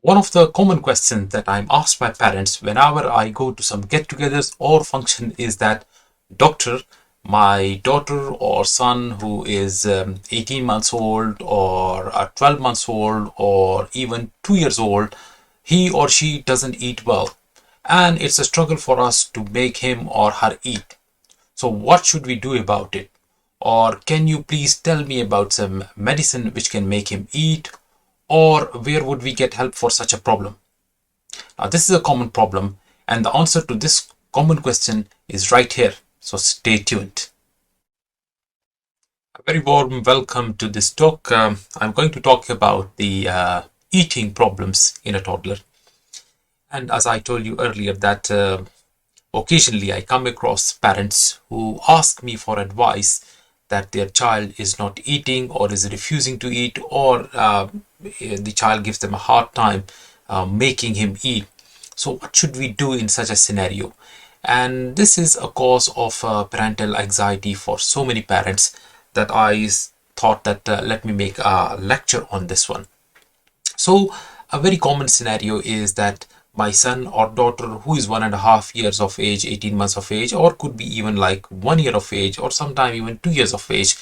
One of the common questions that I'm asked by parents whenever I go to some get-togethers or function is that, Doctor, my daughter or son who is 18 months old or 12 months old or even 2 years old, he or she doesn't eat well, and it's a struggle for us to make him or her eat. So what should we do about it? Or can you please tell me about some medicine which can make him eat? Or where would we get help for such a problem? Now, this is a common problem, and the answer to this common question is right here. So stay tuned. A very warm welcome to this talk. I'm going to talk about the eating problems in a toddler. And as I told you earlier, that occasionally I come across parents who ask me for advice that their child is not eating or is refusing to eat, or the child gives them a hard time making him eat. So what should we do in such a scenario? And this is a cause of parental anxiety for so many parents that I thought that let me make a lecture on this one. So a very common scenario is that my son or daughter who is 1.5 years of age, 18 months of age, or could be even like 1 year of age, or sometime even 2 years of age,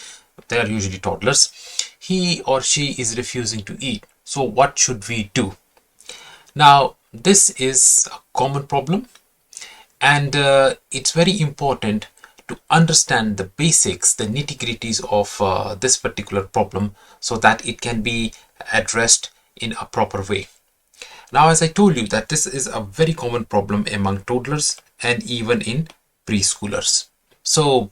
they are usually toddlers, he or she is refusing to eat. So what should we do? Now, this is a common problem, and it's very important to understand the basics, the nitty-gritties of this particular problem so that it can be addressed in a proper way. Now, as I told you, that this is a very common problem among toddlers and even in preschoolers. So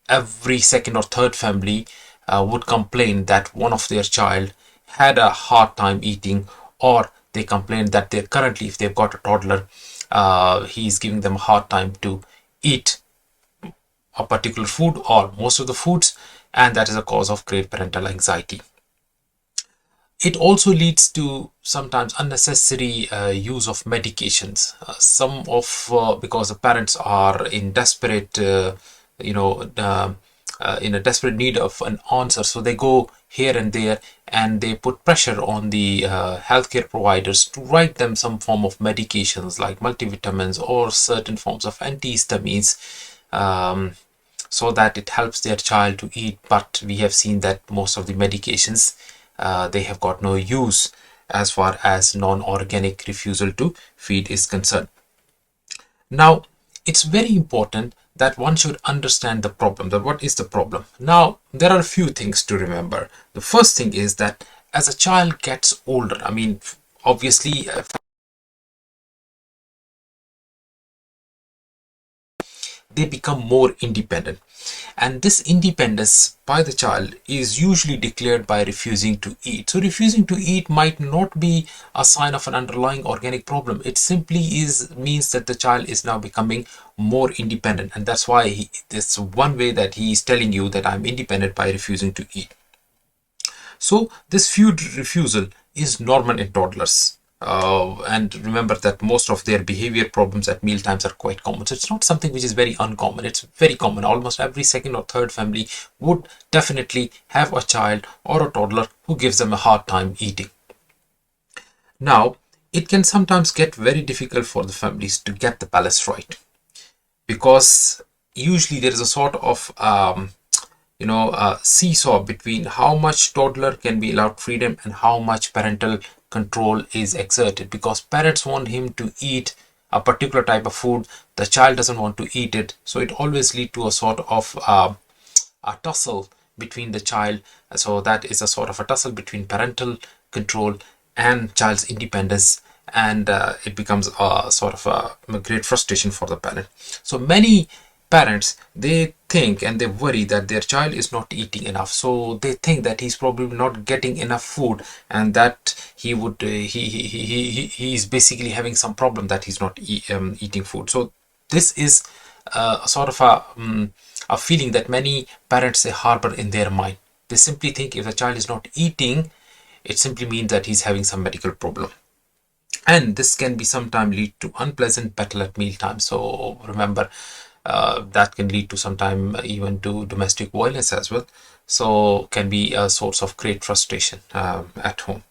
every second or third family would complain that one of their child had a hard time eating, or they complain that they're currently, if they've got a toddler, he's giving them a hard time to eat a particular food or most of the foods, and that is a cause of great parental anxiety. It also leads to sometimes unnecessary use of medications. Some of because the parents are in desperate, in a desperate need of an answer, so they go here and there and they put pressure on the healthcare providers to write them some form of medications like multivitamins or certain forms of antihistamines, so that it helps their child to eat. But we have seen that most of the medications, they have got no use as far as non-organic refusal to feed is concerned. Now, it's very important that one should understand the problem, that what is the problem. Now, there are a few things to remember. The first thing is that as a child gets older, I mean, obviously, they become more independent, and this independence by the child is usually declared by refusing to eat. So refusing to eat might not be a sign of an underlying organic problem. It simply means that the child is now becoming more independent, and that's why this one way that he is telling you that I'm independent by refusing to eat. So this food refusal is normal in toddlers. And remember that most of their behavior problems at meal times are quite common. So it's not something which is very uncommon. It's very common. Almost every second or third family would definitely have a child or a toddler who gives them a hard time eating. Now, it can sometimes get very difficult for the families to get the balance right, because usually there is a sort of seesaw between how much toddler can be allowed freedom and how much parental control is exerted, because parents want him to eat a particular type of food, the child doesn't want to eat it, so it always leads to a sort of a tussle between the child. So that is a sort of a tussle between parental control and child's independence, and it becomes a sort of a great frustration for the parent. So many parents, they think and they worry that their child is not eating enough, so they think that he's probably not getting enough food, and that he would he's basically having some problem that he's not eating food. So this is a sort of a feeling that many parents, they harbor in their mind. They simply think if the child is not eating, it simply means that he's having some medical problem, and this can be sometimes lead to unpleasant battle at mealtime. So remember, that can lead to sometime even to domestic violence as well. So can be a source of great frustration at home.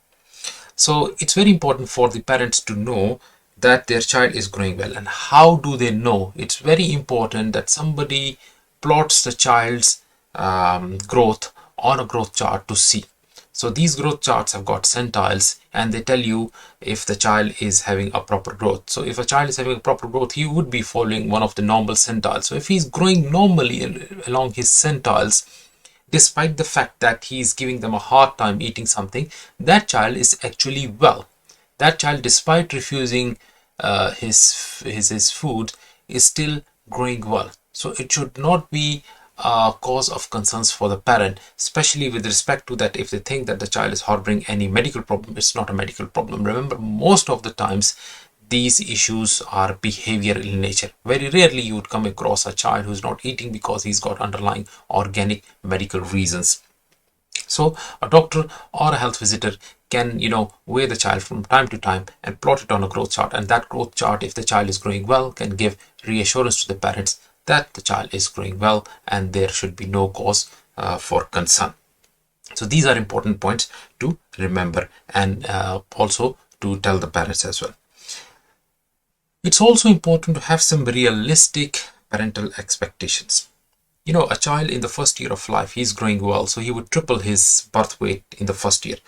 So it's very important for the parents to know that their child is growing well. And how do they know? It's very important that somebody plots the child's growth on a growth chart to see. So these growth charts have got centiles, and they tell you if the child is having a proper growth. So if a child is having a proper growth, he would be following one of the normal centiles. So if he's growing normally along his centiles, despite the fact that he is giving them a hard time eating something, that child is actually well. That child, despite refusing his food, is still growing well. So it should not be a cause of concerns for the parent, especially with respect to that if they think that the child is harboring any medical problem. It's not a medical problem. Remember, most of the times these issues are behavioral in nature. Very rarely you would come across a child who's not eating because he's got underlying organic medical reasons. So a doctor or a health visitor can, weigh the child from time to time and plot it on a growth chart. And that growth chart, if the child is growing well, can give reassurance to the parents that the child is growing well and there should be no cause for concern. So these are important points to remember and also to tell the parents as well. It's also important to have some realistic parental expectations. A child in the first year of life, he's growing well, so he would triple his birth weight in the first year.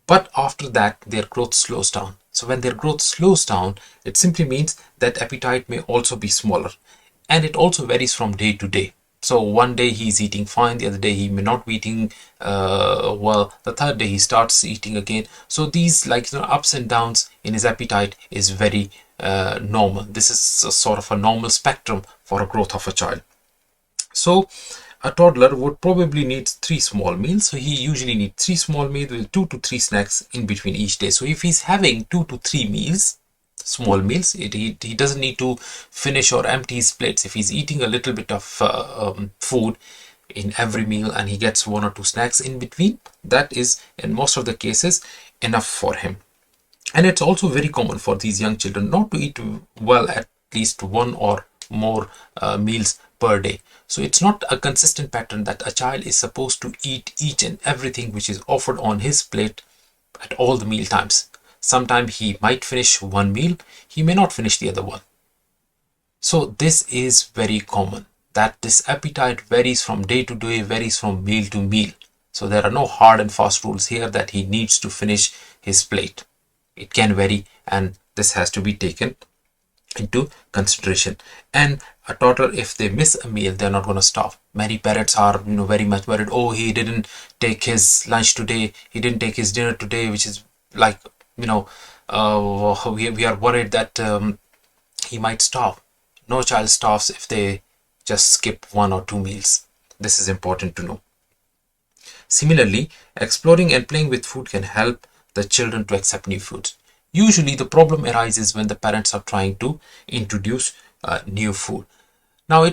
But after that, their growth slows down. So when their growth slows down, it simply means that appetite may also be smaller. And it also varies from day to day. So one day he's eating fine, the other day he may not be eating well, the third day he starts eating again. So these ups and downs in his appetite is very normal. This is a sort of a normal spectrum for a growth of a child. So a toddler would probably need 3 small meals. So he usually needs 3 small meals with 2 to 3 snacks in between each day. So if he's having 2 to 3 meals, small meals, he doesn't need to finish or empty his plates. If he's eating a little bit of food in every meal and he gets 1 or 2 snacks in between, that is in most of the cases enough for him. And it's also very common for these young children not to eat well at least 1 or more meals per day. So it's not a consistent pattern that a child is supposed to eat each and everything which is offered on his plate at all the meal times. Sometimes he might finish 1 meal, he may not finish the other one. So this is very common, that this appetite varies from day to day, varies from meal to meal. So there are no hard and fast rules here that he needs to finish his plate. It can vary, and this has to be taken into consideration. And a toddler, if they miss a meal, they're not going to starve. Many parents are very much worried, oh, he didn't take his lunch today, he didn't take his dinner today, which is like we are worried that he might starve. No child starves if they just skip 1 or 2 meals. This is important to know. Similarly, exploring and playing with food can help the children to accept new foods. Usually the problem arises when the parents are trying to introduce new food. Now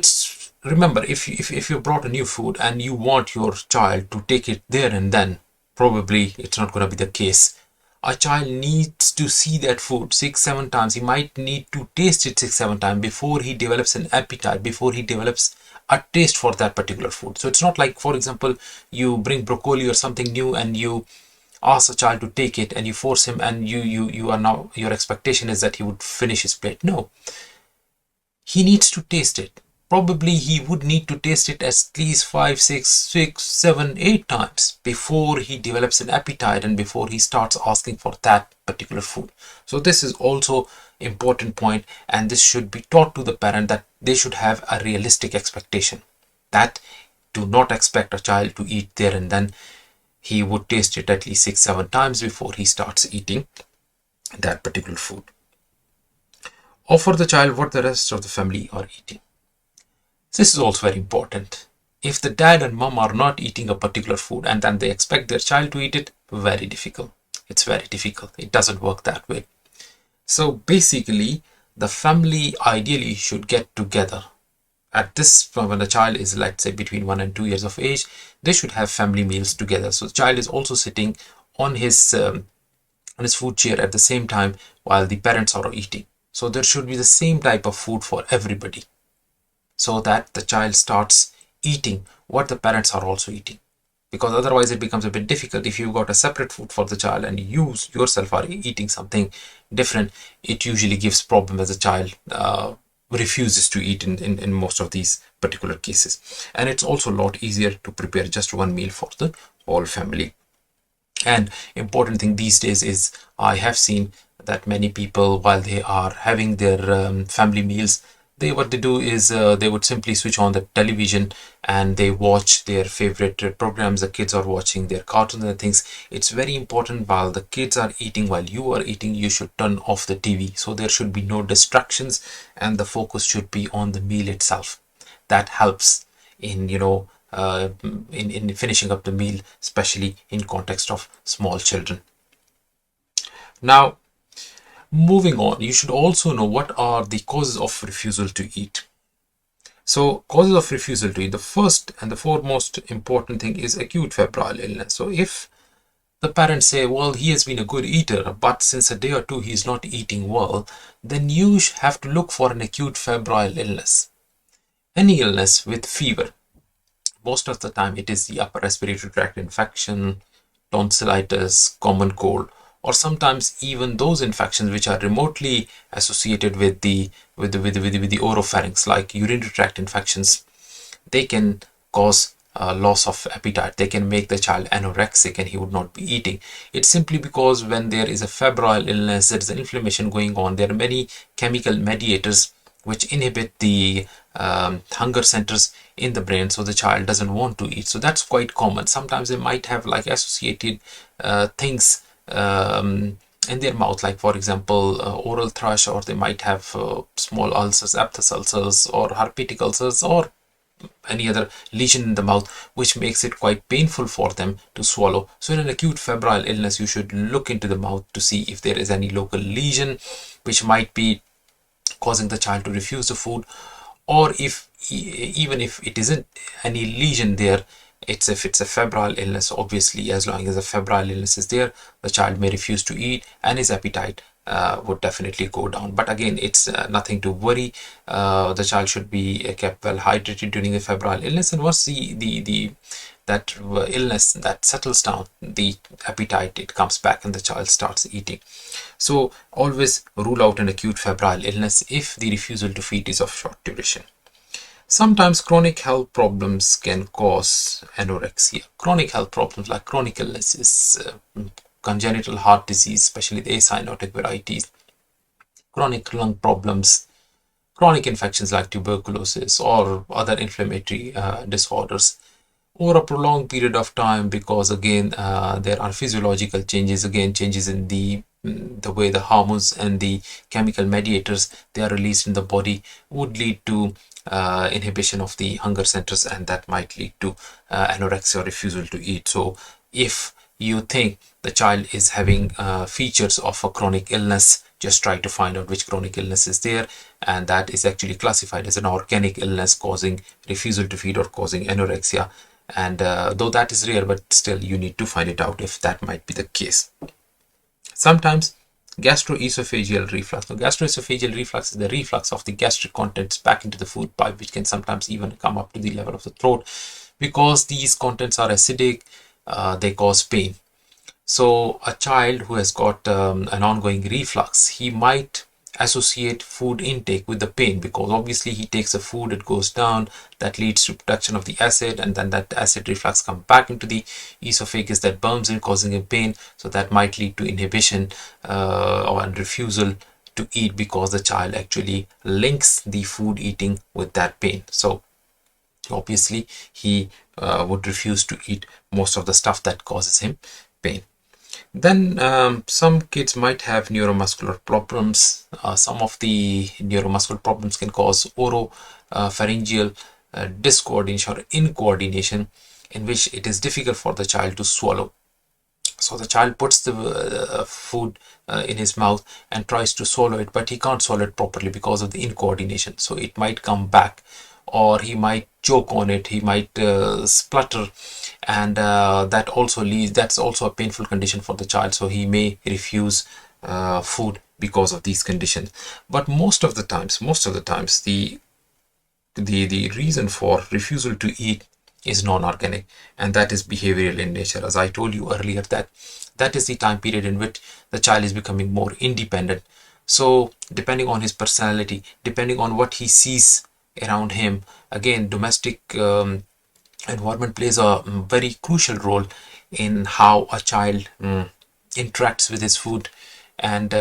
remember, if you brought a new food and you want your child to take it there and then, probably it's not going to be the case. A child needs to see that food 6-7 times. He might need to taste it 6-7 times before he develops an appetite, before he develops a taste for that particular food. So it's not like, for example, you bring broccoli or something new and you ask a child to take it and you force him, and you are now, your expectation is that he would finish his plate. No, he needs to taste it. Probably he would need to taste it at least 5, 6, 7, 8 times before he develops an appetite and before he starts asking for that particular food. So this is also important point, and this should be taught to the parent, that they should have a realistic expectation, that do not expect a child to eat there and then. He would taste it at least 6-7 times before he starts eating that particular food. Offer the child what the rest of the family are eating. This is also very important. If the dad and mom are not eating a particular food and then they expect their child to eat it, very difficult. It's very difficult. It doesn't work that way. So basically, the family ideally should get together. At this, when the child is, let's say, between 1 and 2 years of age, they should have family meals together. So the child is also sitting on his food chair at the same time while the parents are eating. So there should be the same type of food for everybody, so that the child starts eating what the parents are also eating. because otherwise it becomes a bit difficult. If you've got a separate food for the child and you yourself are eating something different, it usually gives problem as a child refuses to eat in most of these particular cases. And it's also a lot easier to prepare just one meal for the whole family. And important thing these days is I have seen that many people, while they are having their family meals, what they do is they would simply switch on the television and they watch their favorite programs. The kids are watching their cartoons and things. It's very important, while the kids are eating, while you are eating, you should turn off the TV, so there should be no distractions and the focus should be on the meal itself. That helps in in finishing up the meal, especially in context of small children. Now, moving on, you should also know what are the causes of refusal to eat. So, causes of refusal to eat, the first and the foremost important thing is acute febrile illness. So, if the parents say, well, he has been a good eater, but since a day or two he is not eating well, then you have to look for an acute febrile illness. Any illness with fever. Most of the time it is the upper respiratory tract infection, tonsillitis, common cold, or sometimes even those infections which are remotely associated with the oropharynx, like urinary tract infections. They can cause loss of appetite. They can make the child anorexic and he would not be eating. It's simply because when there is a febrile illness, there is an inflammation going on. There are many chemical mediators which inhibit the hunger centers in the brain, so the child doesn't want to eat. So that's quite common. Sometimes they might have like associated things in their mouth, like for example oral thrush, or they might have small ulcers, aphthous ulcers, or herpetic ulcers, or any other lesion in the mouth, which makes it quite painful for them to swallow. So in an acute febrile illness, you should look into the mouth to see if there is any local lesion which might be causing the child to refuse the food, or if even if it isn't any lesion there, if it's a febrile illness, obviously as long as a febrile illness is there, the child may refuse to eat and his appetite would definitely go down. But again, it's nothing to worry. The child should be kept well hydrated during the febrile illness, and once that illness that settles down, the appetite, it comes back and the child starts eating. So always rule out an acute febrile illness if the refusal to feed is of short duration. Sometimes chronic health problems can cause anorexia. Chronic health problems like chronic illnesses, congenital heart disease, especially the acyanotic varieties, chronic lung problems, chronic infections like tuberculosis or other inflammatory disorders over a prolonged period of time, because again there are physiological changes, again changes in the way the hormones and the chemical mediators they are released in the body would lead to inhibition of the hunger centers, and that might lead to anorexia or refusal to eat. So if you think the child is having features of a chronic illness, just try to find out which chronic illness is there, and that is actually classified as an organic illness causing refusal to feed or causing anorexia. And though that is rare, but still you need to find it out if that might be the case. Sometimes gastroesophageal reflux. Now, gastroesophageal reflux is the reflux of the gastric contents back into the food pipe, which can sometimes even come up to the level of the throat. Because these contents are acidic, they cause pain. So a child who has got an ongoing reflux, he might associate food intake with the pain, because obviously he takes the food, it goes down, that leads to production of the acid, and then that acid reflux comes back into the esophagus, that burns in, causing him pain. So that might lead to inhibition or refusal to eat, because the child actually links the food eating with that pain. So obviously he would refuse to eat most of the stuff that causes him pain. Then some kids might have neuromuscular problems. Some of the neuromuscular problems can cause oropharyngeal discoordination or incoordination, in which it is difficult for the child to swallow. So the child puts the food in his mouth and tries to swallow it, but he can't swallow it properly because of the incoordination. So it might come back, or he might choke on it, he might splutter, and that's also a painful condition for the child. So he may refuse food because of these conditions. But most of the times, the reason for refusal to eat is non-organic, and that is behavioral in nature. As I told you earlier, that is the time period in which the child is becoming more independent. So depending on his personality, depending on what he sees around him, again, domestic environment plays a very crucial role in how a child interacts with his food, and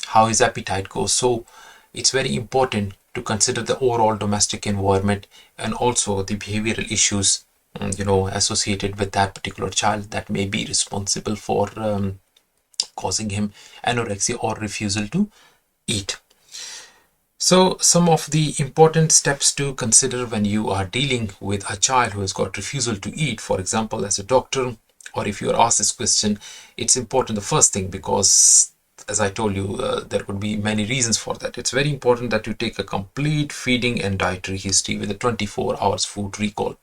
how his appetite goes. So it's very important to consider the overall domestic environment and also the behavioral issues associated with that particular child that may be responsible for causing him anorexia or refusal to eat. So some of the important steps to consider when you are dealing with a child who has got refusal to eat, for example, as a doctor, or if you are asked this question, it's important. The first thing, because as I told you, there could be many reasons for that. It's very important that you take a complete feeding and dietary history with a 24 hours food recall.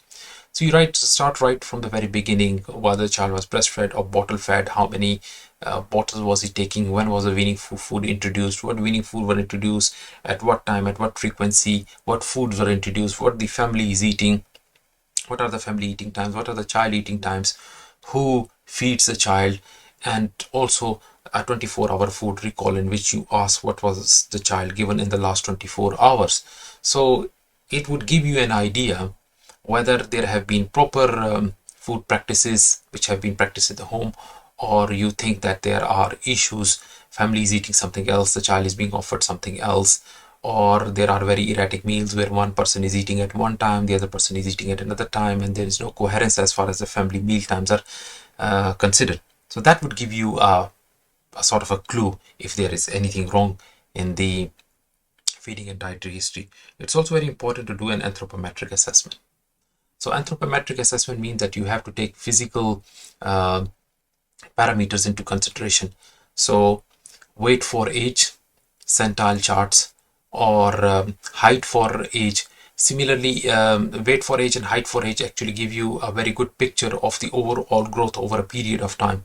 So you start right from the very beginning, whether the child was breastfed or bottle fed, how many bottles was he taking, when was the weaning food introduced, what weaning food were introduced, at what time, at what frequency, what foods were introduced, what the family is eating, what are the family eating times, what are the child eating times, who feeds the child, and also a 24-hour food recall in which you ask what was the child given in the last 24 hours. So it would give you an idea whether there have been proper food practices which have been practiced at the home, or you think that there are issues, family is eating something else, the child is being offered something else, or there are very erratic meals where one person is eating at one time, the other person is eating at another time, and there is no coherence as far as the family meal times are considered. So that would give you a sort of a clue if there is anything wrong in the feeding and dietary history. It's also very important to do an anthropometric assessment. So anthropometric assessment means that you have to take physical parameters into consideration. So weight for age, centile charts, or height for age. Similarly, weight for age and height for age actually give you a very good picture of the overall growth over a period of time.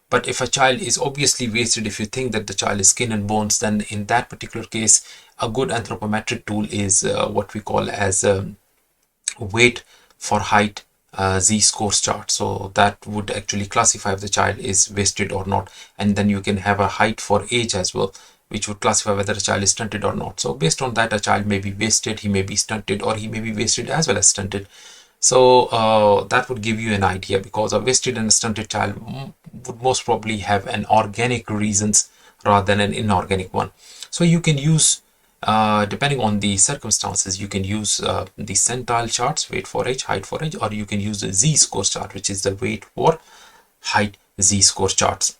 But if a child is obviously wasted, if you think that the child is skin and bones, then in that particular case, a good anthropometric tool is what we call as weight for height z-scores chart. So that would actually classify if the child is wasted or not, and then you can have a height for age as well, which would classify whether a child is stunted or not. So based on that, a child may be wasted, he may be stunted, or he may be wasted as well as stunted. So that would give you an idea, because a wasted and a stunted child would most probably have an organic reasons rather than an inorganic one. So you can use depending on the circumstances, you can use the centile charts, weight for age, height for age, or you can use the z-score chart, which is the weight for height z-score charts.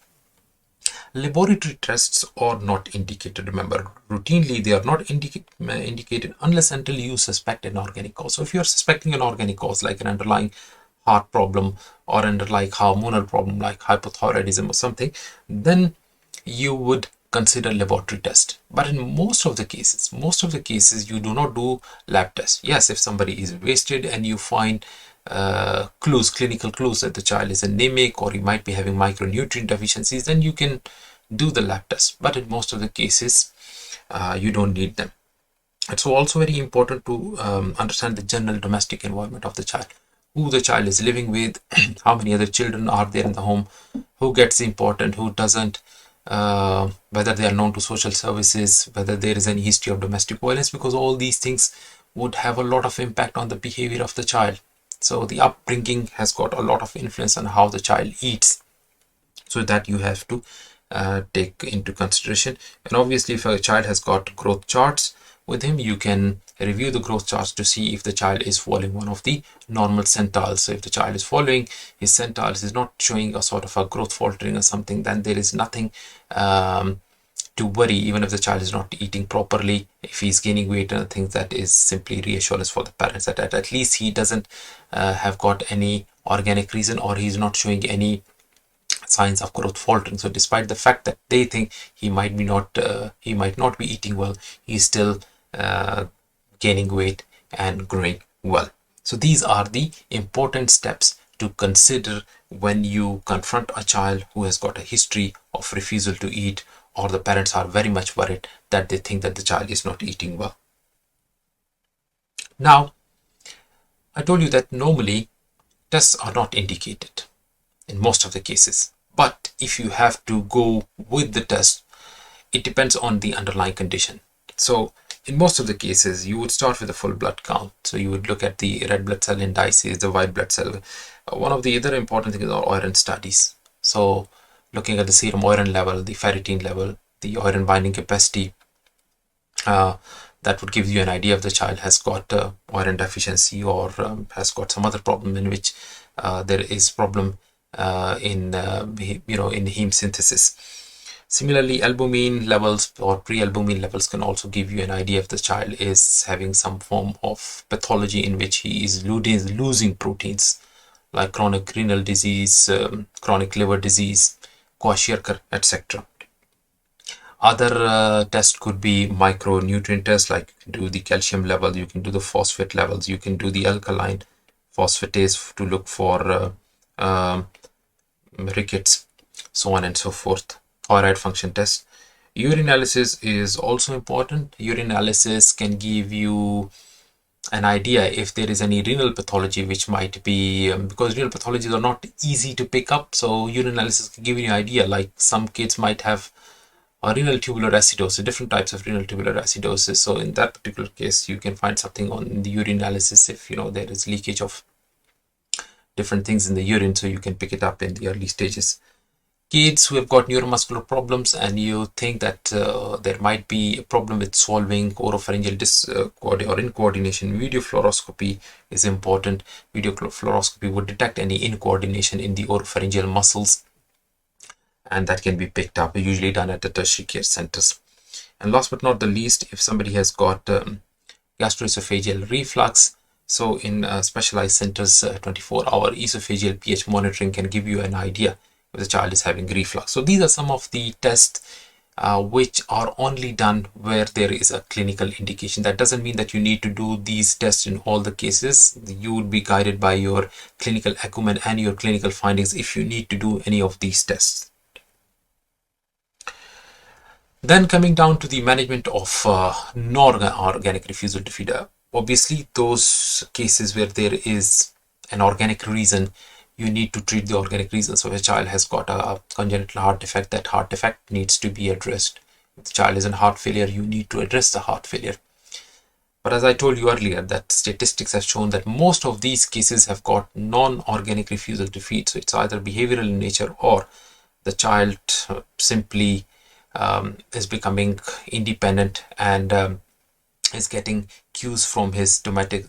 Laboratory tests are not indicated. Remember, routinely they are not indicated unless until you suspect an organic cause. So if you are suspecting an organic cause like an underlying heart problem or underlying hormonal problem like hypothyroidism or something, then you would consider laboratory test. But in most of the cases you do not do lab tests. Yes, if somebody is wasted and you find clinical clues that the child is anemic or he might be having micronutrient deficiencies, then you can do the lab test. But in most of the cases you don't need them. It's also very important to understand the general domestic environment of the child, who the child is living with, how many other children are there in the home, who gets important, who doesn't, whether they are known to social services, whether there is any history of domestic violence, because all these things would have a lot of impact on the behavior of the child. So the upbringing has got a lot of influence on how the child eats, so that you have to take into consideration. And obviously, if a child has got growth charts with him, you can review the growth charts to see if the child is following one of the normal centiles. So if the child is following his centiles, is not showing a sort of a growth faltering or something, then there is nothing to worry. Even if the child is not eating properly, if he's gaining weight and things, that is simply reassurance for the parents that at least he doesn't have got any organic reason, or he's not showing any signs of growth faltering. So despite the fact that they think he might not be eating well, he's still gaining weight and growing well. So these are the important steps to consider when you confront a child who has got a history of refusal to eat, or the parents are very much worried that they think that the child is not eating well. Now, I told you that normally tests are not indicated in most of the cases. But if you have to go with the test, it depends on the underlying condition. So in most of the cases, you would start with a full blood count. So you would look at the red blood cell indices, the white blood cell. One of the other important things are iron studies. So looking at the serum iron level, the ferritin level, the iron binding capacity, that would give you an idea if the child has got iron deficiency or has got some other problem in which there is problem in in heme synthesis. Similarly, albumin levels or pre-albumin levels can also give you an idea if the child is having some form of pathology in which he is losing proteins, like chronic renal disease, chronic liver disease, kwashiorkor, etc. Other tests could be micronutrient tests, like you can do the calcium level, you can do the phosphate levels, you can do the alkaline phosphatase to look for rickets, so on and so forth. Thyroid function test. Urinalysis is also important. Urinalysis can give you an idea if there is any renal pathology, which might be because renal pathologies are not easy to pick up. So urinalysis can give you an idea, like some kids might have renal tubular acidosis, different types of renal tubular acidosis. So in that particular case, you can find something on the urinalysis if there is leakage of different things in the urine, so you can pick it up in the early stages. Kids who have got neuromuscular problems and you think that there might be a problem with swallowing, oropharyngeal or incoordination, video fluoroscopy is important. Video fluoroscopy would detect any incoordination in the oropharyngeal muscles, and that can be picked up, usually done at the tertiary care centers. And last but not the least, if somebody has got gastroesophageal reflux, so in specialized centers, 24-hour esophageal pH monitoring can give you an idea if the child is having reflux. So these are some of the tests which are only done where there is a clinical indication. That doesn't mean that you need to do these tests in all the cases. You would be guided by your clinical acumen and your clinical findings if you need to do any of these tests. Then coming down to the management of non-organic refusal to feed. Obviously, those cases where there is an organic reason, you need to treat the organic reason. So if a child has got a congenital heart defect, that heart defect needs to be addressed. If the child is in heart failure, you need to address the heart failure. But as I told you earlier, that statistics have shown that most of these cases have got non-organic refusal to feed. So it's either behavioral in nature or the child simply is becoming independent and is getting cues from his domestic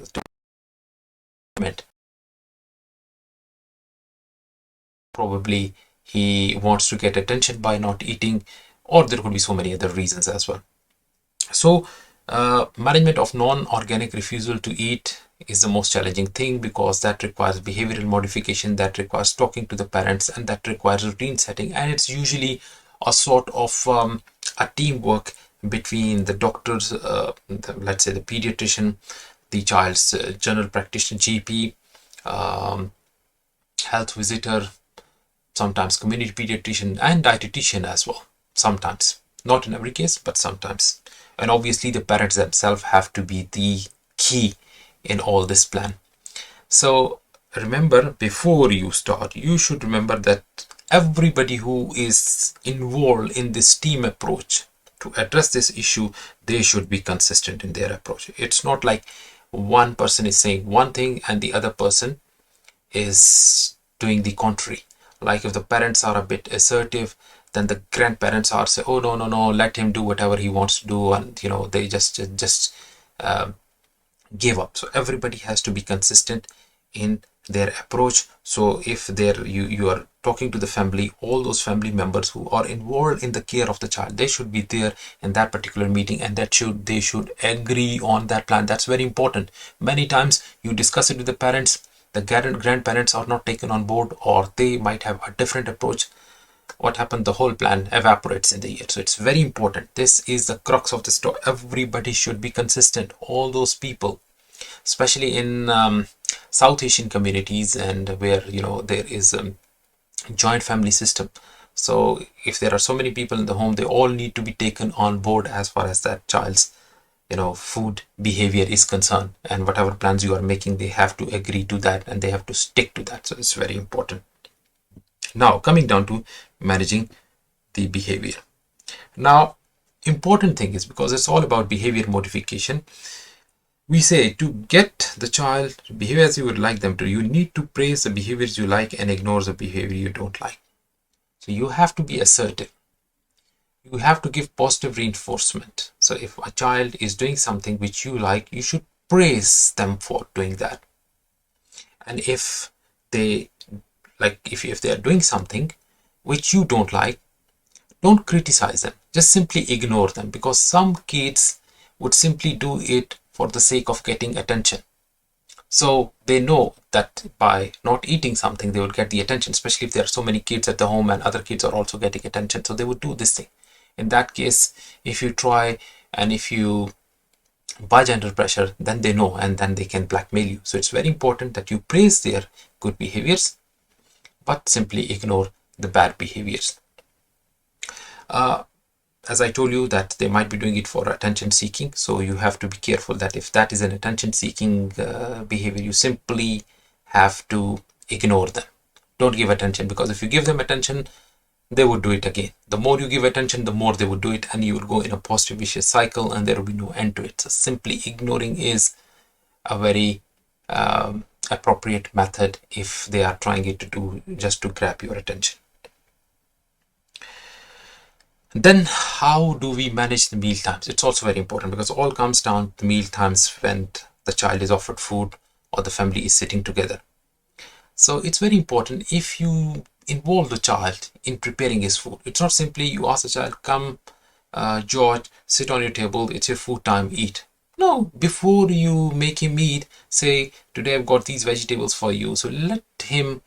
environment. Probably he wants to get attention by not eating, or there could be so many other reasons as well. So management of non-organic refusal to eat is the most challenging thing, because that requires behavioral modification, that requires talking to the parents, and that requires routine setting, and it's usually a sort of a teamwork between the doctors, let's say the pediatrician, the child's general practitioner, GP, health visitor, sometimes community pediatrician, and dietitian as well. Sometimes, not in every case, but sometimes. And obviously the parents themselves have to be the key in all this plan. So remember, before you start, you should remember that everybody who is involved in this team approach to address this issue, they should be consistent in their approach. It's not like one person is saying one thing and the other person is doing the contrary. Like if the parents are a bit assertive, then the grandparents are say, oh no, let him do whatever he wants to do, and they just give up. So everybody has to be consistent in their approach. So if you are talking to the family, all those family members who are involved in the care of the child, they should be there in that particular meeting, and they should agree on that plan. That's very important. Many times you discuss it with the parents, the grandparents are not taken on board, or they might have a different approach. What happened? The whole plan evaporates in the year. So it's very important. This is the crux of the story. Everybody should be consistent. All those people, especially in South Asian communities, and where there is a joint family system. So if there are so many people in the home, they all need to be taken on board as far as that child's food behavior is concerned, and whatever plans you are making, they have to agree to that and they have to stick to that. So it's very important. Now coming down to managing the behavior. Now, important thing is, because it's all about behavior modification, we say to get the child to behave as you would like them to, you need to praise the behaviors you like and ignore the behavior you don't like. So you have to be assertive. You have to give positive reinforcement. So if a child is doing something which you like, you should praise them for doing that. And if they if they are doing something which you don't like, don't criticize them, just simply ignore them, because some kids would simply do it for the sake of getting attention. So they know that by not eating something, they would get the attention, especially if there are so many kids at the home and other kids are also getting attention. So they would do this thing. In that case, if you try and if you budge under pressure, then they know and then they can blackmail you. So it's very important that you praise their good behaviors, but simply ignore the bad behaviors. As I told you, that they might be doing it for attention seeking. So you have to be careful that if that is an attention seeking behavior, you simply have to ignore them. Don't give attention, because if you give them attention, they would do it again. The more you give attention, the more they would do it, and you will go in a positive vicious cycle and there will be no end to it. So simply ignoring is a very appropriate method if they are trying it to do just to grab your attention. Then how do we manage the meal times? It's also very important, because all comes down to meal times when the child is offered food or the family is sitting together. So it's very important if you involve the child in preparing his food. It's not simply you ask the child, come George, sit on your table, it's your food time, eat. No, before you make him eat, say, today I've got these vegetables for you. So let him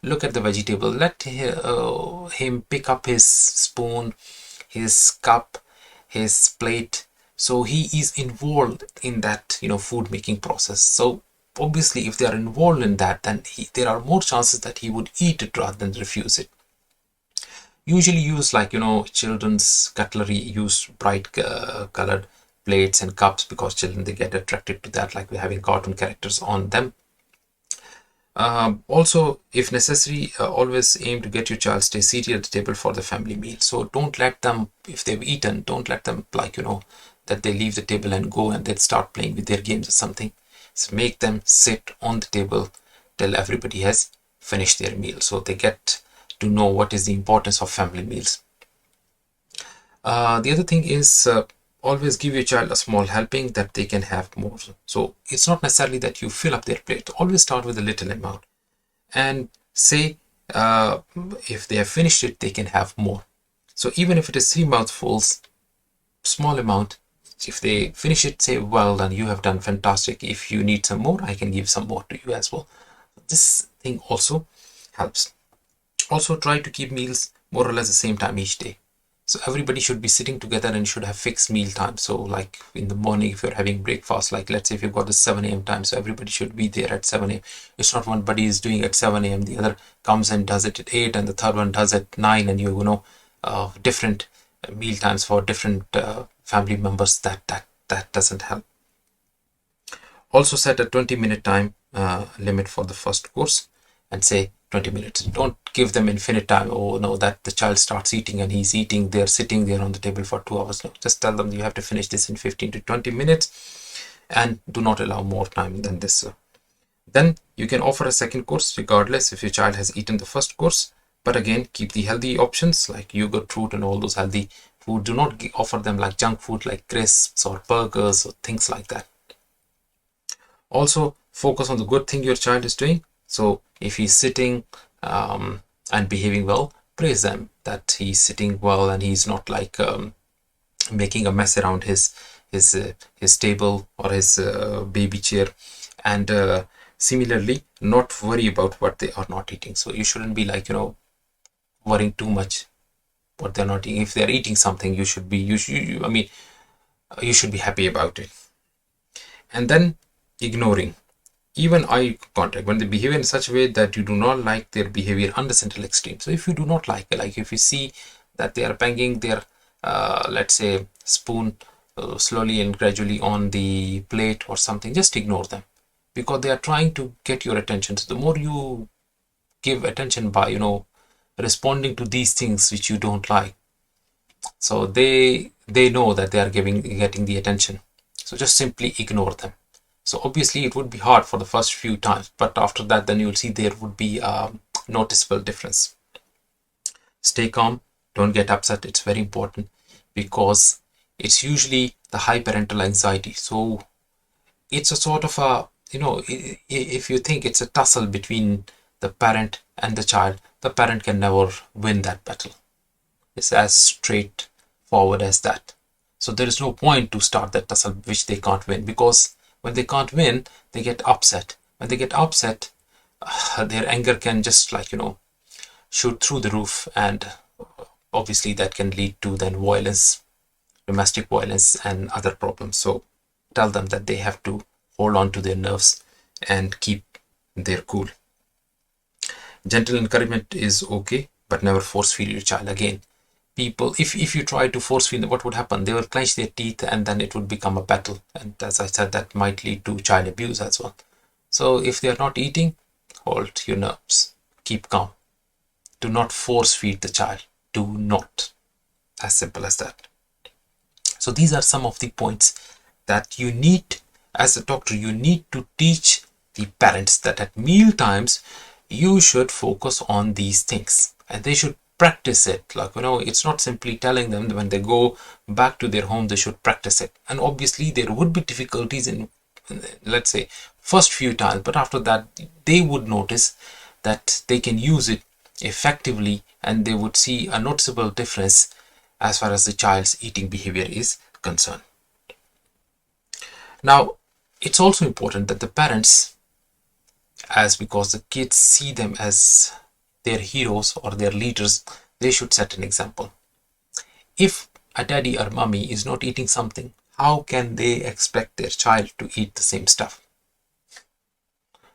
look at the vegetable, let him pick up his spoon, his cup, his plate. So he is involved in that food making process. So obviously if they are involved in that, then there are more chances that he would eat it rather than refuse it. Usually use children's cutlery, use bright colored plates and cups, because children, they get attracted to that, like we're having cartoon characters on them. Also, if necessary, always aim to get your child stay seated at the table for the family meal. So don't let them, if they've eaten, don't let them that they leave the table and go and then start playing with their games or something. So make them sit on the table till everybody has finished their meal, so they get to know what is the importance of family meals. The other thing is always give your child a small helping that they can have more. So it's not necessarily that you fill up their plate. Always start with a little amount and say if they have finished it, they can have more. So even if it is 3 mouthfuls, small amount, if they finish it, say, well done, you have done fantastic. If you need some more, I can give some more to you as well. This thing also helps. Also try to keep meals more or less the same time each day. So everybody should be sitting together and should have fixed meal time. So like in the morning, if you're having breakfast, like let's say if you've got the 7 a.m. time, so everybody should be there at 7 a.m. It's not one buddy is doing at 7 a.m. The other comes and does it at 8 and the third one does at 9, and different meal times for different family members. That doesn't help. Also set a 20-minute time limit for the first course and say 20 minutes. Don't give them infinite time. Oh no, that the child starts eating and he's eating, they're sitting there on the table for 2 hours. No, just tell them you have to finish this in 15 to 20 minutes and do not allow more time than this. Then you can offer a second course regardless if your child has eaten the first course, but again keep the healthy options like yogurt, fruit and all those healthy food. Do not offer them like junk food like crisps or burgers or things like that. Also focus on the good thing your child is doing. So if he's sitting and behaving well, praise them that he's sitting well and he's not like making a mess around his table or his baby chair. And similarly, not worry about what they are not eating. So you shouldn't be like worrying too much what they're not eating. If they're eating something, you should be happy about it. And then ignoring. Even eye contact, when they behave in such a way that you do not like their behavior under central extreme. So if you do not like it, like if you see that they are banging their let's say spoon slowly and gradually on the plate or something, just ignore them, because they are trying to get your attention. So the more you give attention by, responding to these things which you don't like, so they know that they are getting the attention. So just simply ignore them. So obviously it would be hard for the first few times, but after that, then you'll see there would be a noticeable difference. Stay calm, don't get upset. It's very important, because it's usually the high parental anxiety. So it's a sort of a, if you think it's a tussle between the parent and the child, the parent can never win that battle. It's as straightforward as that. So there is no point to start that tussle which they can't win, because when they can't win, they get upset. When they get upset, their anger can just shoot through the roof, and obviously that can lead to then violence, domestic violence, and other problems. So tell them that they have to hold on to their nerves and keep their cool. Gentle encouragement is okay, but never force feed your child. Again, people, if you try to force feed them, what would happen? They will clench their teeth, and then it would become a battle. And as I said, that might lead to child abuse as well. So if they are not eating, hold your nerves, keep calm. Do not force feed the child. Do not. As simple as that. So these are some of the points that you need, as a doctor, you need to teach the parents, that at meal times you should focus on these things, and they should practice it. It's not simply telling them when they go back to their home they should practice it. And obviously there would be difficulties in, let's say, first few times, but after that they would notice that they can use it effectively, and they would see a noticeable difference as far as the child's eating behavior is concerned. Now, it's also important that the parents, because the kids see them as their heroes or their leaders, they should set an example. If a daddy or mommy is not eating something, how can they expect their child to eat the same stuff?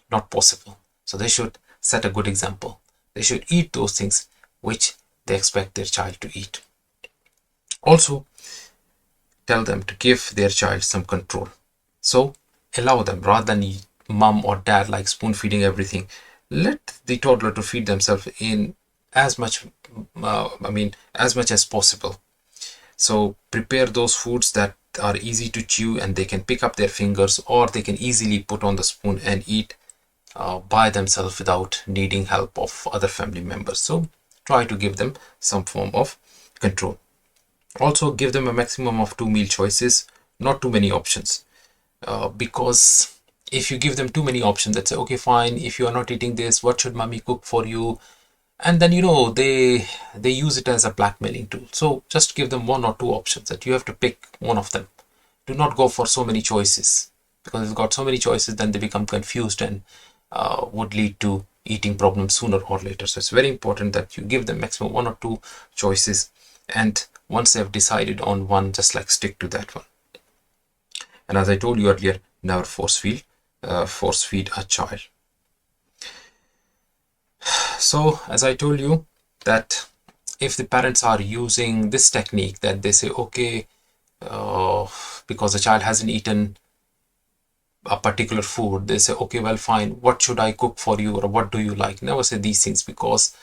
Not possible. So they should set a good example. They should eat those things which they expect their child to eat. Also, tell them to give their child some control. So allow them, rather than mom or dad like spoon feeding everything, let the toddler to feed themselves in as much as possible. So prepare those foods that are easy to chew and they can pick up their fingers, or they can easily put on the spoon and eat by themselves without needing help of other family members. So try to give them some form of control. Also give them a maximum of 2 meal choices, not too many options, because if you give them too many options, let's say, okay, fine, if you are not eating this, what should mommy cook for you? And then they use it as a blackmailing tool. So just give them 1 or 2 options that you have to pick one of them. Do not go for so many choices, because if you've got so many choices, then they become confused and would lead to eating problems sooner or later. So it's very important that you give them maximum 1 or 2 choices, and once they've decided on one, just stick to that one. And as I told you earlier, never force feed a child. So as I told you, that if the parents are using this technique, that they say, okay, because the child hasn't eaten a particular food, they say, okay, well, fine, what should I cook for you, or what do you like? Never say these things, because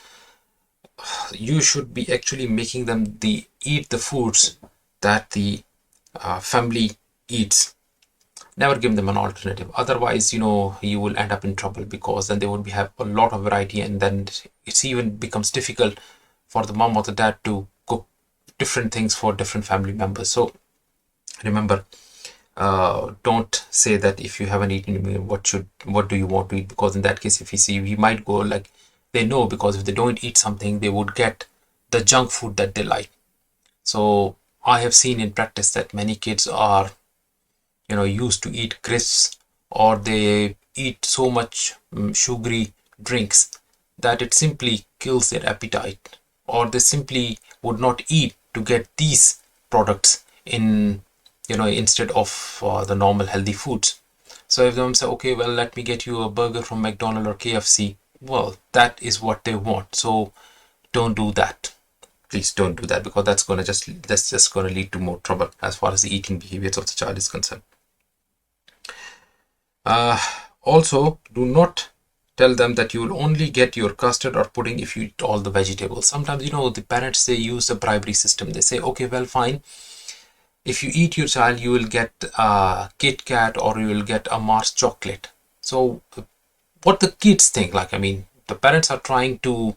you should be actually making them eat the foods that the family eats. Never give them an alternative. Otherwise, you will end up in trouble, because then they would have a lot of variety, and then it's even becomes difficult for the mom or the dad to cook different things for different family members. So remember, don't say that if you haven't eaten, what do you want to eat? Because in that case, if you see, we might go they know, because if they don't eat something, they would get the junk food that they like. So I have seen in practice that many kids are used to eat crisps, or they eat so much sugary drinks that it simply kills their appetite, or they simply would not eat to get these products in instead of the normal healthy foods. So if them say, okay, well, let me get you a burger from McDonald's or KFC, well, that is what they want. So don't do that. please don't do that, because that's just going to lead to more trouble as far as the eating behaviors of the child is concerned. Also, do not tell them that you will only get your custard or pudding if you eat all the vegetables. Sometimes, the parents, they use the bribery system. They say, okay, well, fine, if you eat your child, you will get a Kit Kat or you will get a Mars chocolate. So what the kids think, like, I mean, the parents are trying to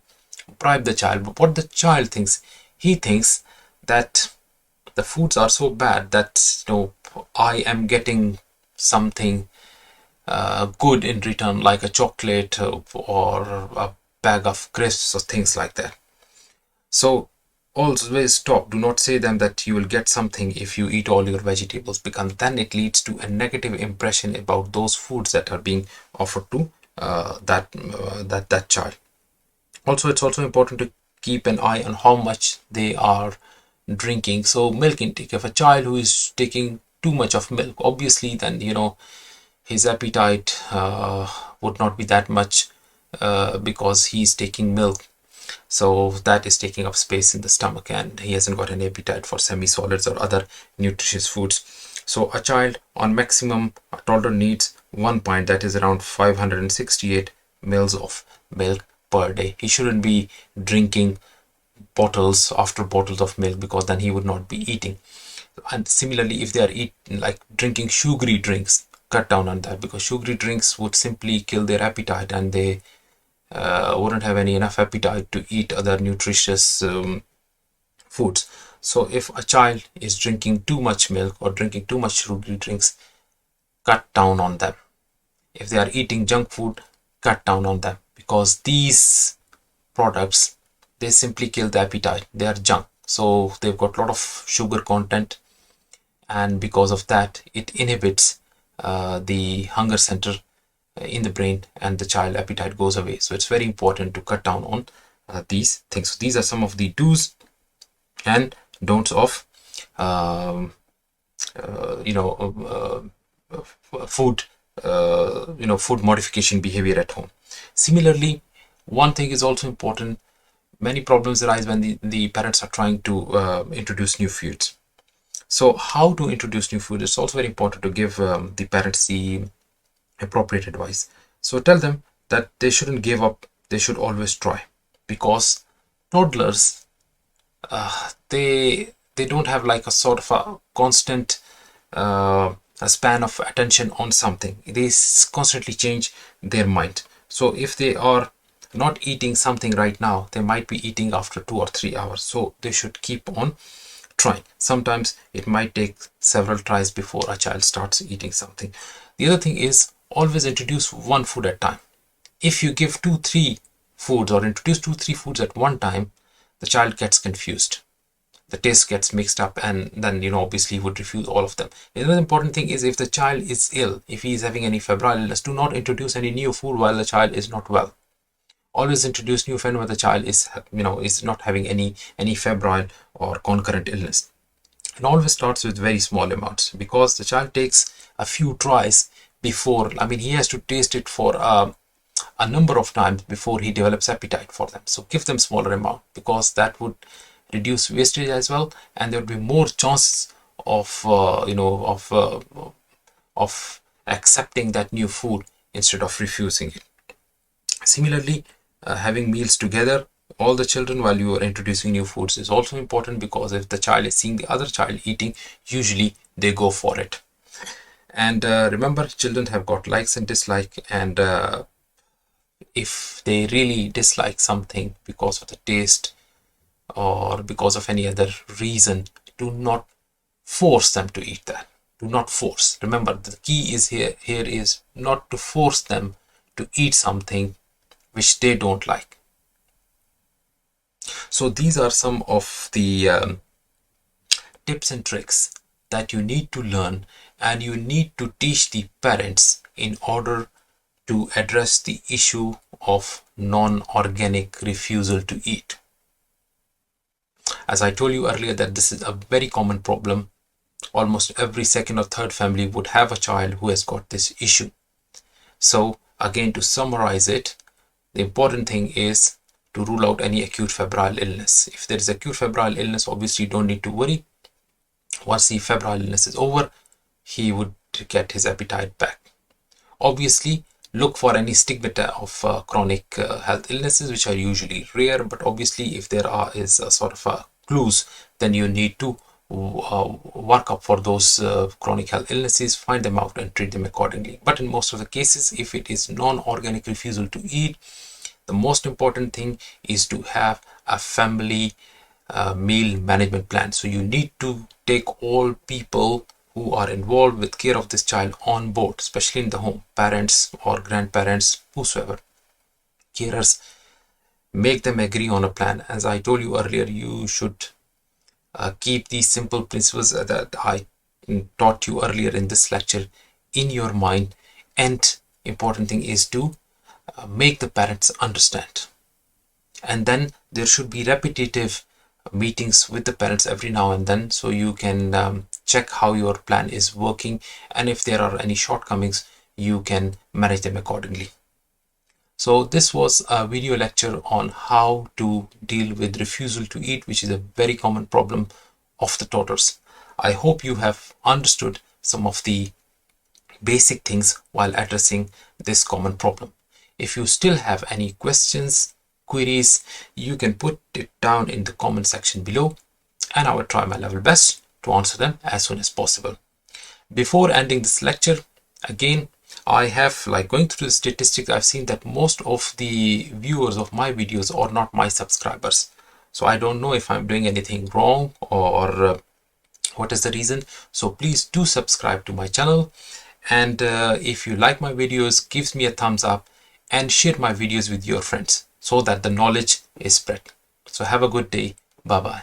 bribe the child, but what the child thinks, he thinks that the foods are so bad that I am getting something good in return, like a chocolate or a bag of crisps or things like that. So always stop. Do not say them that you will get something if you eat all your vegetables, because then it leads to a negative impression about those foods that are being offered to that child. Also, it's also important to keep an eye on how much they are drinking. So milk intake. If a child who is taking too much of milk, obviously then his appetite would not be that much because he's taking milk. So that is taking up space in the stomach and he hasn't got an appetite for semi-solids or other nutritious foods. So a child on maximum, a toddler needs 1 pint, that is around 568 mils of milk per day. He shouldn't be drinking bottles after bottles of milk, because then he would not be eating. And similarly, if they are like drinking sugary drinks, cut down on that, because sugary drinks would simply kill their appetite and they wouldn't have enough appetite to eat other nutritious foods. So if a child is drinking too much milk or drinking too much sugary drinks, cut down on them. If they are eating junk food, cut down on them, because these products, they simply kill the appetite. They are junk, so they've got a lot of sugar content, and because of that it inhibits the hunger center in the brain and the child appetite goes away. So it's very important to cut down on these things. So these are some of the do's and don'ts of food food modification behavior at home. Similarly, one thing is also important. Many problems arise when the parents are trying to introduce new foods. So how to introduce new food? It's also very important to give the parents the appropriate advice. So tell them that they shouldn't give up, they should always try, because toddlers, they don't have like a sort of a constant a span of attention on something. They constantly change their mind. So if they are not eating something right now, they might be eating after 2 or 3 hours. So they should keep on trying. Sometimes it might take several tries before a child starts eating something. The other thing is, always introduce one food at a time. If you give 2-3 foods or introduce 2-3 foods at one time, the child gets confused. The taste gets mixed up, and then obviously he would refuse all of them. Another important thing is, if the child is ill, if he is having any febrile illness, do not introduce any new food while the child is not well. Always introduce new food when the child is is not having any febrile or concurrent illness. And always starts with very small amounts, because the child takes a few tries before, he has to taste it for a number of times before he develops appetite for them. So give them smaller amount, because that would reduce wastage as well, and there would be more chances of of accepting that new food instead of refusing it. Similarly, having meals together, all the children, while you are introducing new foods, is also important, because if the child is seeing the other child eating, usually they go for it. And remember, children have got likes and dislikes, and if they really dislike something because of the taste or because of any other reason, do not force them to eat that. Do not force. Remember, the key is here is not to force them to eat something which they don't like. So these are some of the tips and tricks that you need to learn, and you need to teach the parents in order to address the issue of non-organic refusal to eat. As I told you earlier, that this is a very common problem. Almost every second or third family would have a child who has got this issue. So again, to summarize it, the important thing is to rule out any acute febrile illness. If there is acute febrile illness, obviously you don't need to worry. Once the febrile illness is over, he would get his appetite back. Obviously, look for any stigmata of chronic health illnesses, which are usually rare, but obviously if there is a sort of clues, then you need to work up for those chronic health illnesses, find them out and treat them accordingly. But in most of the cases, if it is non-organic refusal to eat, the most important thing is to have a family meal management plan. So you need to take all people who are involved with care of this child on board, especially in the home, parents or grandparents, whosoever, carers. Make them agree on a plan. As I told you earlier, you should keep these simple principles that I taught you earlier in this lecture in your mind, and important thing is to make the parents understand. And then there should be repetitive meetings with the parents every now and then, so you can check how your plan is working, and if there are any shortcomings, you can manage them accordingly. So this was a video lecture on how to deal with refusal to eat, which is a very common problem of the toddlers. I hope you have understood some of the basic things while addressing this common problem. If you still have any questions, queries, you can put it down in the comment section below, and I will try my level best to answer them as soon as possible. Before ending this lecture, again, I have, like, going through the statistics, I've seen that most of the viewers of my videos are not my subscribers. So I don't know if I'm doing anything wrong or what is the reason. So please do subscribe to my channel. And if you like my videos, give me a thumbs up and share my videos with your friends so that the knowledge is spread. So have a good day. Bye bye.